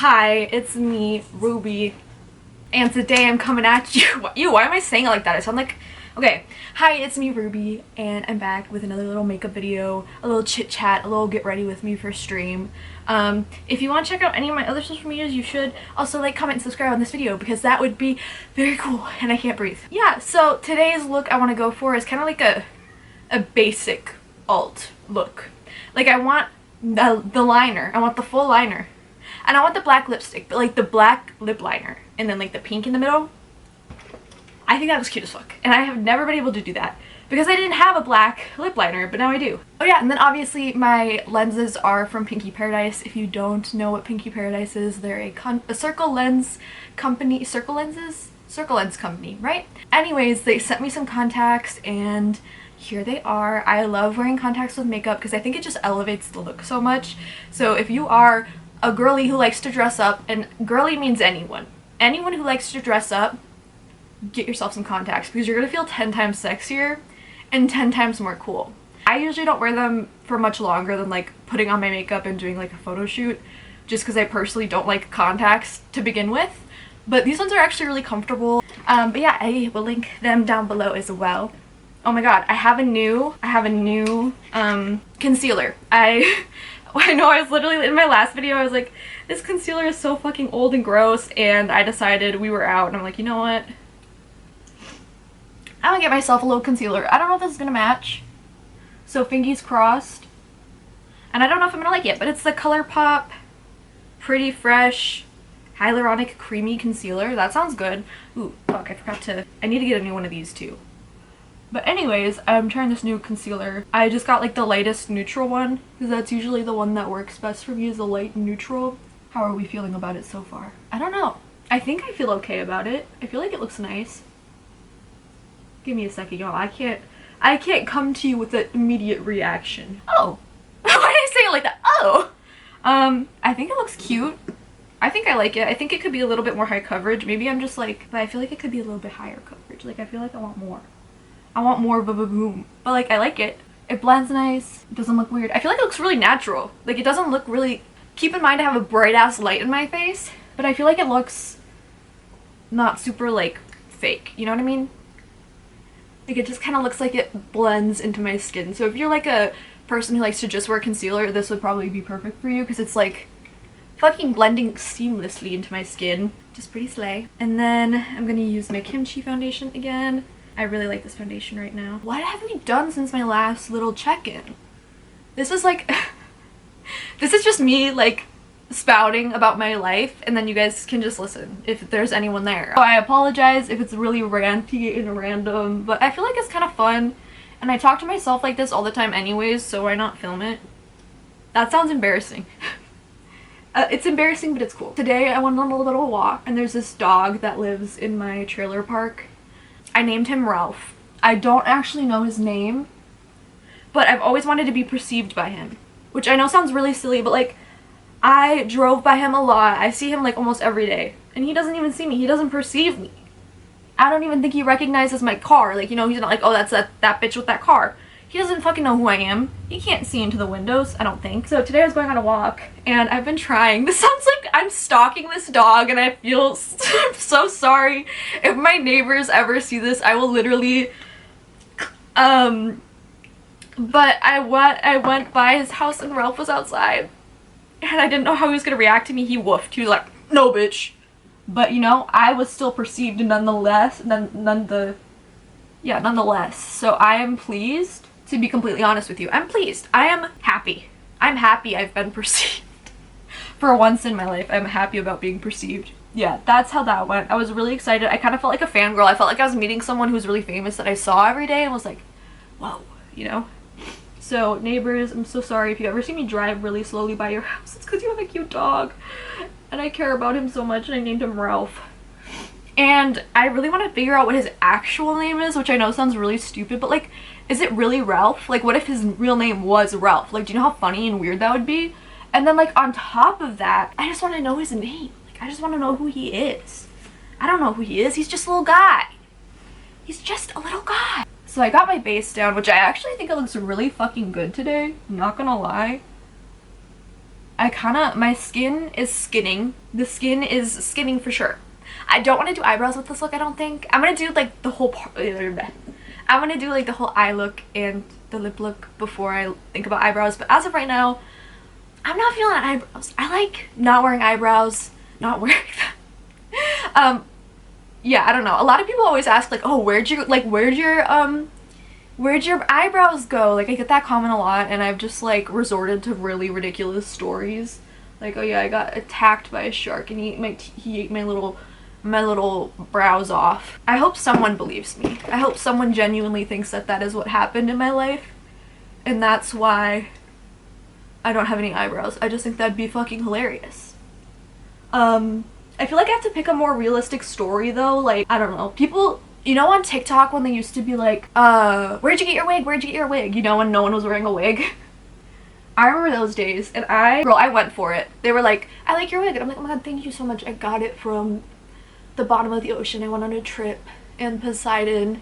Hi, it's me, Ruby, and today I'm coming at you. Why am I saying it like that? I sound like... Okay, hi, it's me, Ruby, and I'm back with another little makeup video, a little chit-chat, a little get ready with me for stream. If you want to check out any of my other social medias, you should also like, comment, and subscribe on this video because that would be very cool, and I can't breathe. Yeah, so today's look I want to go for is kind of like a basic alt look. Like, I want the liner, I want the full liner. And I want the black lipstick, but like the black lip liner and then like the pink in the middle. I think that was cute as fuck. And I have never been able to do that because I didn't have a black lip liner, but now I do. Oh yeah, and then obviously my lenses are from Pinky Paradise. If you don't know what Pinky Paradise is, they're a circle lens company, circle lens company, right? Anyways, they sent me some contacts and here they are. I love wearing contacts with makeup because I think it just elevates the look so much. So if you are a girly who likes to dress up, and girly means anyone who likes to dress up, get yourself some contacts because you're gonna feel 10 times sexier and 10 times more cool. I usually don't wear them for much longer than like putting on my makeup and doing like a photo shoot, just because I personally don't like contacts to begin with, but these ones are actually really comfortable. But yeah, I will link them down below as well. Oh my god, I have a new concealer. I know, I was literally, in my last video, I was like, this concealer is so fucking old and gross, and I decided we were out, and I'm like, you know what? I'm gonna get myself a little concealer. I don't know if this is gonna match, so fingies crossed. And I don't know if I'm gonna like it, but it's the ColourPop Pretty Fresh Hyaluronic Creamy Concealer. That sounds good. Ooh, fuck, I need to get a new one of these too. But anyways, I'm trying this new concealer. I just got like the lightest neutral one because that's usually the one that works best for me, is the light neutral. How are we feeling about it so far? I don't know. I think I feel okay about it. I feel like it looks nice. Give me a second, y'all. I can't come to you with an immediate reaction. Oh. Why did I say it like that? Oh. I think it looks cute. I think I like it. I think it could be a little bit more high coverage. Maybe I'm just like, but I feel like it could be a little bit higher coverage. Like, I feel like I want more. I want more boom. But like, I like it. It blends nice. It doesn't look weird. I feel like it looks really natural. Like, it doesn't look really... Keep in mind I have a bright ass light in my face, but I feel like it looks not super like fake. You know what I mean? Like, it just kind of looks like it blends into my skin. So if you're like a person who likes to just wear concealer, this would probably be perfect for you because it's like fucking blending seamlessly into my skin. Just pretty slay. And then I'm gonna use my Kimchi foundation again. I really like this foundation right now. What have we done since my last little check-in? This is like... this is just me, like, spouting about my life, and then you guys can just listen if there's anyone there. So I apologize if it's really ranty and random, but I feel like it's kind of fun, and I talk to myself like this all the time anyways, so why not film it? That sounds embarrassing. It's embarrassing, but it's cool. Today I went on a little walk, and there's this dog that lives in my trailer park. I named him Ralph. I don't actually know his name, but I've always wanted to be perceived by him, which I know sounds really silly, but like, I drove by him a lot. I see him like almost every day, and he doesn't even see me. He doesn't perceive me. I don't even think he recognizes my car. Like, you know, he's not like, oh, that's that bitch with that car. He doesn't fucking know who I am. He can't see into the windows, I don't think. So today I was going on a walk, and I've been trying. This sounds like I'm stalking this dog, and I feel so sorry. If my neighbors ever see this, I will literally, but I went by his house, and Ralph was outside, and I didn't know how he was gonna react to me. He woofed. He was like, no, bitch. But, you know, I was still perceived nonetheless, nonetheless. So I am pleased. To be completely honest with you, I'm pleased. I am happy. I'm happy I've been perceived. For once in my life, I'm happy about being perceived. Yeah, that's how that went. I was really excited. I kind of felt like a fangirl. I felt like I was meeting someone who's really famous that I saw every day and was like, whoa, you know? So, neighbors, I'm so sorry if you ever see me drive really slowly by your house. It's because you have a cute dog. And I care about him so much, and I named him Ralph. And I really want to figure out what his actual name is, which I know sounds really stupid, but like, is it really Ralph? Like, what if his real name was Ralph? Like, do you know how funny and weird that would be? And then like, on top of that, I just want to know his name. Like, I just want to know who he is. I don't know who he is. He's just a little guy. He's just a little guy. So I got my base down, which I actually think it looks really fucking good today. I'm not gonna lie. my skin is skinning. The skin is skinning for sure. I don't want to do eyebrows with this look, I don't think. I'm gonna do like the whole part. I'm gonna do like the whole eye look and the lip look before I think about eyebrows. But as of right now, I'm not feeling eyebrows. I like not wearing eyebrows, not wearing them. Yeah, I don't know. A lot of people always ask like, oh, where'd your eyebrows go? Like I get that comment a lot, and I've just like resorted to really ridiculous stories. Like, oh yeah, I got attacked by a shark and he ate my little brows off. I hope someone believes me. I hope someone genuinely thinks that that is what happened in my life, and that's why I don't have any eyebrows. I just think that'd be fucking hilarious. I feel like I have to pick a more realistic story though. Like, I don't know. People, you know, on TikTok when they used to be like, where'd you get your wig? Where'd you get your wig? You know, when no one was wearing a wig. I remember those days, and I went for it. They were like, I like your wig. And I'm like, oh my god, thank you so much. I got it from the bottom of the ocean. I went on a trip, and Poseidon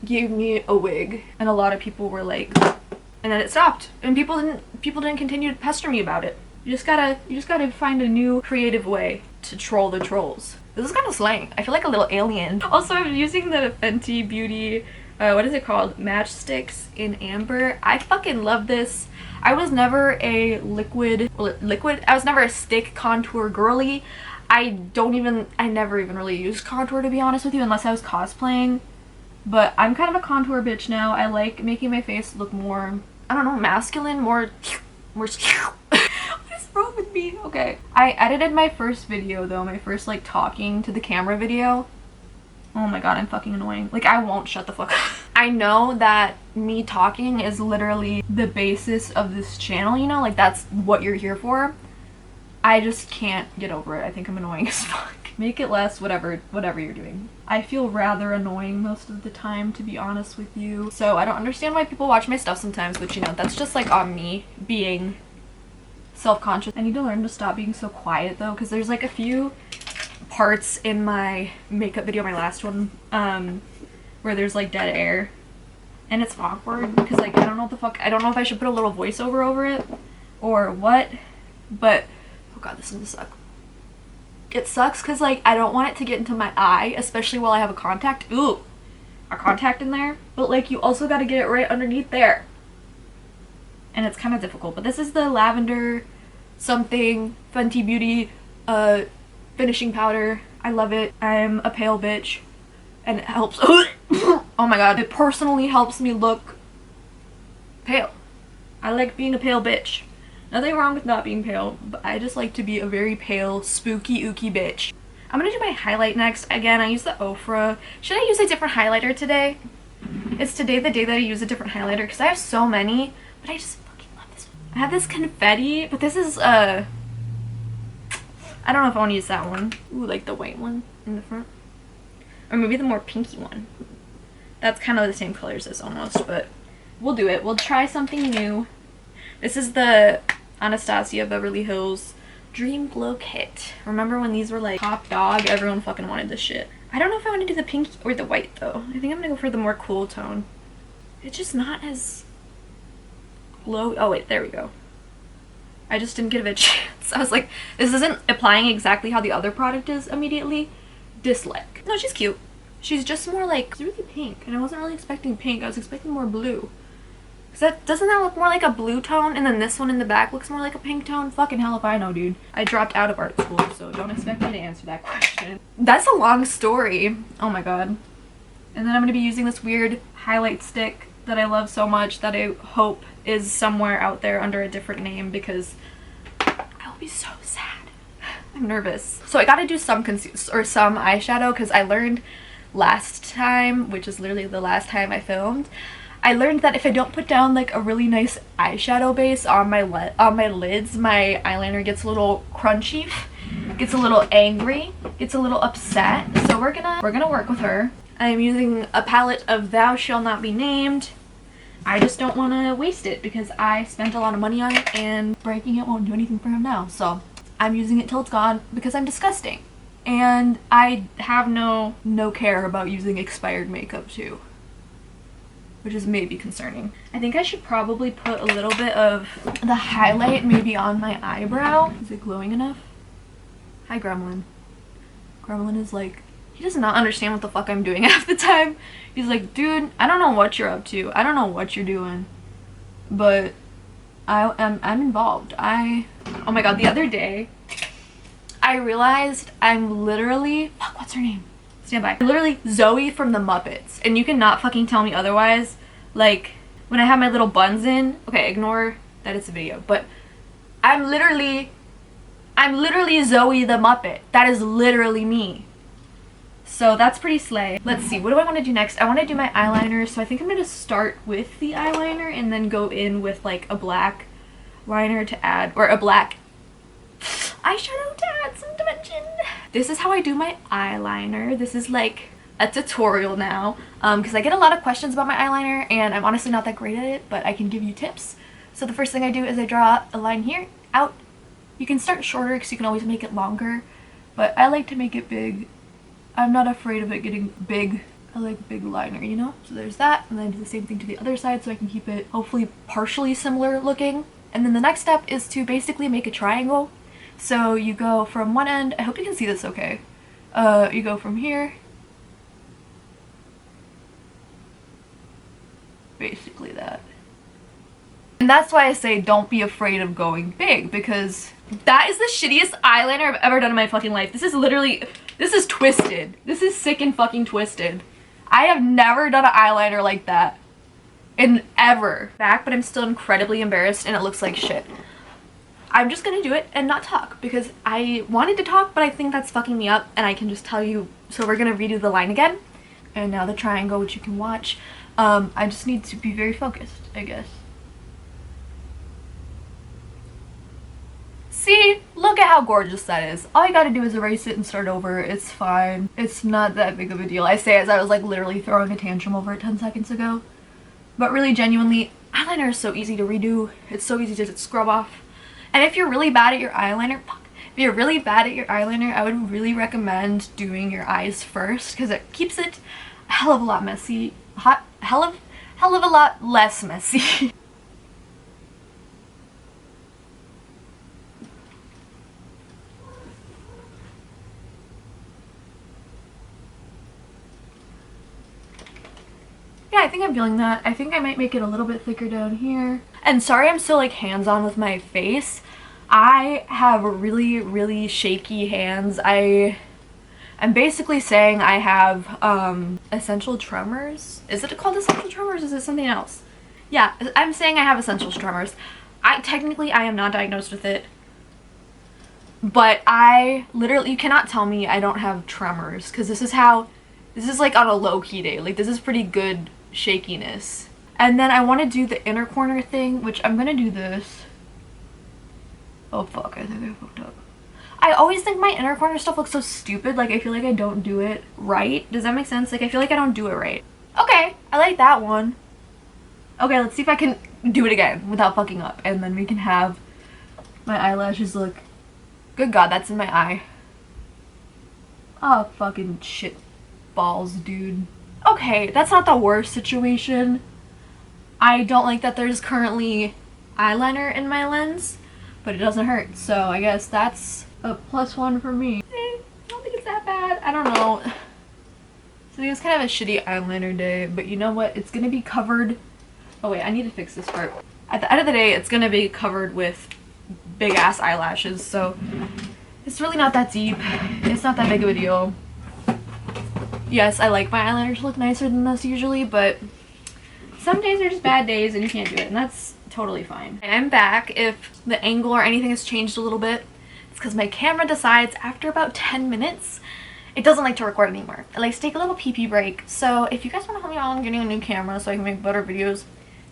gave me a wig. And a lot of people were like, and then it stopped. And people didn't continue to pester me about it. You just gotta find a new creative way to troll the trolls. This is kind of slang. I feel like a little alien. Also, I'm using the Fenty Beauty, what is it called? Matchsticks in Amber. I fucking love this. I was never a liquid, I was never a stick contour girly. I never even really used contour, to be honest with you, unless I was cosplaying. But I'm kind of a contour bitch now. I like making my face look more, I don't know, masculine, more what is wrong with me? Okay. I edited my first video though, my first like talking to the camera video. Oh my god, I'm fucking annoying. Like, I won't shut the fuck up. I know that me talking is literally the basis of this channel, you know? Like, that's what you're here for. I just can't get over it. I think I'm annoying as fuck. Make it less, whatever you're doing. I feel rather annoying most of the time, to be honest with you. So I don't understand why people watch my stuff sometimes, but you know, that's just like on me being self-conscious. I need to learn to stop being so quiet though, because there's like a few parts in my makeup video, my last one, where there's like dead air, and it's awkward because like I don't know what the fuck, I don't know if I should put a little voiceover over it or what, but oh god, this is gonna suck. It sucks because like I don't want it to get into my eye, especially while I have a contact. Ooh, a contact in there, but like you also got to get it right underneath there, and it's kind of difficult. But this is the lavender something Fenty Beauty finishing powder. I love it. I'm a pale bitch, and it helps. Oh my god, it personally helps me look pale. I like being a pale bitch. Nothing wrong with not being pale, but I just like to be a very pale, spooky, ooky bitch. I'm gonna do my highlight next. Again, I use the Ofra. Should I use a different highlighter today? Is today the day that I use a different highlighter? Because I have so many, but I just fucking love this one. I have this confetti, but this is, I don't know if I want to use that one. Ooh, like the white one in the front. Or maybe the more pinky one. That's kind of the same colors as almost, but we'll do it. We'll try something new. This is the Anastasia Beverly Hills Dream Glow Kit. Remember when these were like top dog? Everyone fucking wanted this shit. I don't know if I want to do the pink or the white though. I think I'm gonna go for the more cool tone. It's just not as glow. Oh wait, there we go. I just didn't give it a chance. I was like, this isn't applying exactly how the other product is immediately. Dislike. No, she's cute. She's just more like, it's really pink, and I wasn't really expecting pink. I was expecting more blue. Doesn't that look more like a blue tone? And then this one in the back looks more like a pink tone? Fucking hell if I know, dude. I dropped out of art school, so don't expect me to answer that question. That's a long story. Oh my god. And then I'm gonna be using this weird highlight stick that I love so much that I hope is somewhere out there under a different name, because I will be so sad. I'm nervous. So I gotta do some some eyeshadow, because I learned last time, which is literally the last time I filmed, I learned that if I don't put down like a really nice eyeshadow base on my lids, my eyeliner gets a little crunchy, gets a little angry, gets a little upset. So we're gonna work with her. I'm using a palette of Thou Shall Not Be Named. I just don't want to waste it because I spent a lot of money on it, and breaking it won't do anything for him now. So I'm using it till it's gone because I'm disgusting. And I have no care about using expired makeup too. which is maybe concerning. I think I should probably put a little bit of the highlight maybe on my eyebrow. Is it glowing enough? Hi, Gremlin. Gremlin is like, he does not understand what the fuck I'm doing half the time. He's like, dude, I don't know what you're up to. I don't know what you're doing. But I'm involved. Oh my god, the other day, I realized I'm literally, fuck, what's her name? Stand by. Literally Zoe from the Muppets. And you cannot fucking tell me otherwise. Like, when I have my little buns in, okay, ignore that it's a video, but I'm literally Zoe the Muppet. That is literally me. So that's pretty slay. Let's see, what do I want to do next? I want to do my eyeliner, so I think I'm going to start with the eyeliner and then go in with like a black liner to add, or a black eyeshadow to add some dimension. This is how I do my eyeliner. This is like a tutorial now, because I get a lot of questions about my eyeliner and I'm honestly not that great at it, but I can give you tips. So the first thing I do is I draw a line here, out. You can start shorter because you can always make it longer, but I like to make it big. I'm not afraid of it getting big. I like big liner, you know? So there's that, and then I do the same thing to the other side so I can keep it hopefully partially similar looking. And then the next step is to basically make a triangle. So you go from one end, I hope you can see this okay. You go from here. Basically that. And that's why I say don't be afraid of going big, because that is the shittiest eyeliner I've ever done in my fucking life. This is literally, this is twisted. This is sick and fucking twisted. I have never done an eyeliner like that in ever. But I'm still incredibly embarrassed and it looks like shit. I'm just gonna do it and not talk because I wanted to talk, but I think that's fucking me up and I can just tell you. So we're gonna redo the line again. And now the triangle, which you can watch. I just need to be very focused, I guess. See? Look at how gorgeous that is. All you gotta do is erase it and start over. It's fine. It's not that big of a deal. I say as I was like literally throwing a tantrum over it 10 seconds ago. But really, genuinely, eyeliner is so easy to redo. It's so easy to scrub off. And if you're really bad at your eyeliner, I would really recommend doing your eyes first because it keeps it a hell of a lot messy. Hell of a lot less messy. Yeah, I think I'm feeling that. I think I might make it a little bit thicker down here. And sorry I'm so like hands-on with my face. I have really, really shaky hands. I'm basically saying I have essential tremors. Is it called essential tremors? Is it something else? Yeah, I'm saying I have essential tremors. Technically I am not diagnosed with it. But I literally, you cannot tell me I don't have tremors because this is like on a low-key day. Like this is pretty good shakiness. And then I want to do the inner corner thing, which I'm gonna do this. Oh fuck, I think I fucked up. I always think my inner corner stuff looks so stupid. Like I feel like I don't do it right. Does that make sense? Like I feel like I don't do it right. Okay, I like that one. Okay, let's see if I can do it again without fucking up. And then we can have my eyelashes look. Good god, that's in my eye. Oh fucking shit balls, dude. Okay, that's not the worst situation. I don't like that there's currently eyeliner in my lens, but it doesn't hurt. So I guess that's a +1 for me. I don't think it's that bad. I don't know. So it's kind of a shitty eyeliner day, but you know what? It's gonna be covered. Oh wait, I need to fix this part. At the end of the day, it's gonna be covered with big ass eyelashes, so it's really not that deep. It's not that big of a deal. Yes, I like my eyeliner to look nicer than this usually, but some days are just bad days and you can't do it, and that's totally fine. I'm back. If the angle or anything has changed a little bit, it's because my camera decides after about 10 minutes it doesn't like to record anymore. It likes to take a little pee-pee break. So if you guys want to help me out on getting a new camera so I can make better videos,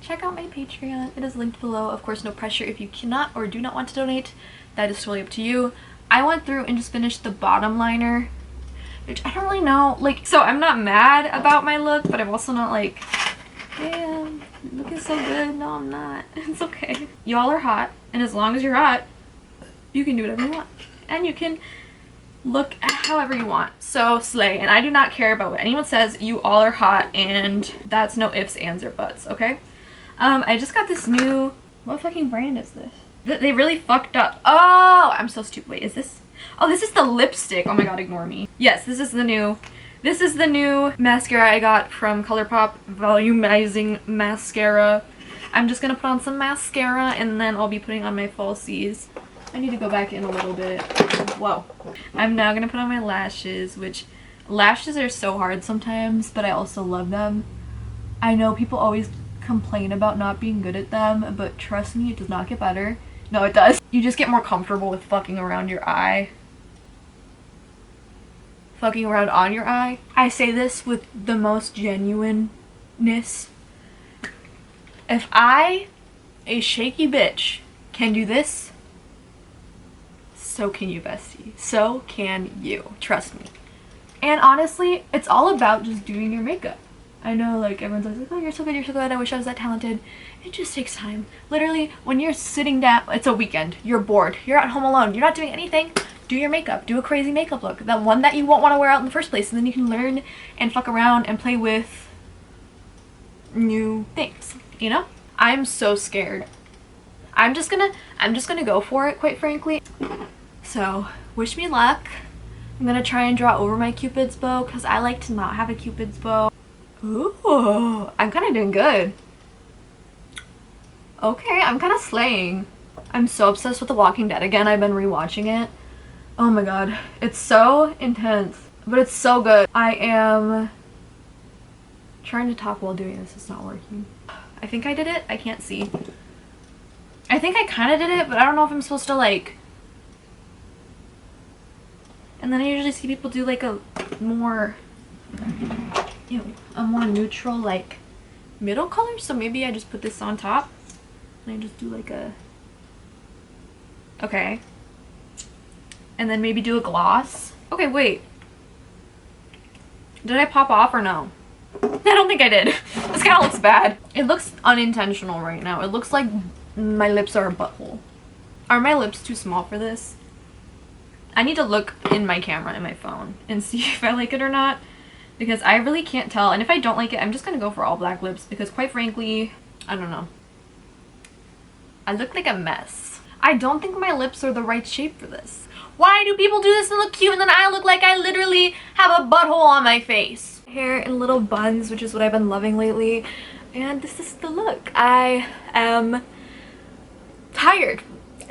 check out my Patreon. It is linked below. Of course, no pressure if you cannot or do not want to donate. That is totally up to you. I went through and just finished the bottom liner, which I don't really know. Like, so I'm not mad about my look, but I'm also not like, damn, looking so good. No, I'm not. It's okay. Y'all are hot, and as long as you're hot, you can do whatever you want. And you can look however you want. So slay. And I do not care about what anyone says. You all are hot, and that's no ifs, ands, or buts, okay? I just got this new, what fucking brand is this? They really fucked up. Oh, I'm so stupid. Wait, is this? Oh, this is the lipstick. Oh my god, ignore me. Yes, this is the new mascara I got from ColourPop, volumizing mascara. I'm just gonna put on some mascara, and then I'll be putting on my falsies. I need to go back in a little bit. Whoa. I'm now gonna put on my lashes, which lashes are so hard sometimes, but I also love them. I know people always complain about not being good at them, but trust me, it does not get better. No, it does. You just get more comfortable with fucking around your eye. Fucking around on your eye. I say this with the most genuineness. If I, a shaky bitch, can do this, so can you, bestie. So can you. Trust me. And honestly, it's all about just doing your makeup. I know, like, everyone's always like, oh, you're so good, you're so good, I wish I was that talented. It just takes time. Literally, when you're sitting down, it's a weekend, you're bored, you're at home alone, you're not doing anything, do your makeup. Do a crazy makeup look. The one that you won't want to wear out in the first place, and then you can learn and fuck around and play with new things, you know? I'm so scared. I'm just gonna go for it, quite frankly. So, wish me luck. I'm gonna try and draw over my cupid's bow, because I like to not have a cupid's bow. Ooh, I'm kind of doing good. Okay, I'm kind of slaying. I'm so obsessed with The Walking Dead again. I've been rewatching it. Oh my god, it's so intense, but it's so good. I am trying to talk while doing this. It's not working. I think I did it. I can't see. I think I kind of did it, but I don't know if I'm supposed to, like... And then I usually see people do like a more... a more neutral, like, middle color, so maybe I just put this on top and I just do like a, okay, and then maybe do a gloss. Okay, wait, did I pop off or no? I don't think I did. This kind of looks bad. It looks unintentional right now. It looks like my lips are a butthole. Are my lips too small for this? I need to look in my camera in my phone and see if I like it or not, because I really can't tell. And if I don't like it, I'm just gonna go for all black lips, because quite frankly, I don't know. I look like a mess. I don't think my lips are the right shape for this. Why do people do this and look cute, and then I look like I literally have a butthole on my face? Hair in little buns, which is what I've been loving lately. And this is the look. I am tired.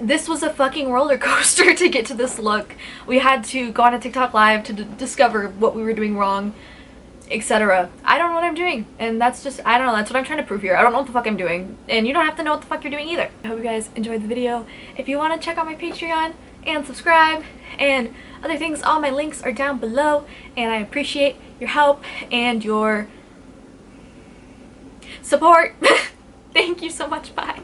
This was a fucking roller coaster to get to this look. We had to go on a TikTok live to discover what we were doing wrong, etc. I don't know what I'm doing, and that's just, I don't know, that's what I'm trying to prove here. I don't know what the fuck I'm doing, and you don't have to know what the fuck you're doing either. I hope you guys enjoyed the video. If you want to check out my Patreon and subscribe and other things, all my links are down below, and I appreciate your help and your support. Thank you so much. Bye.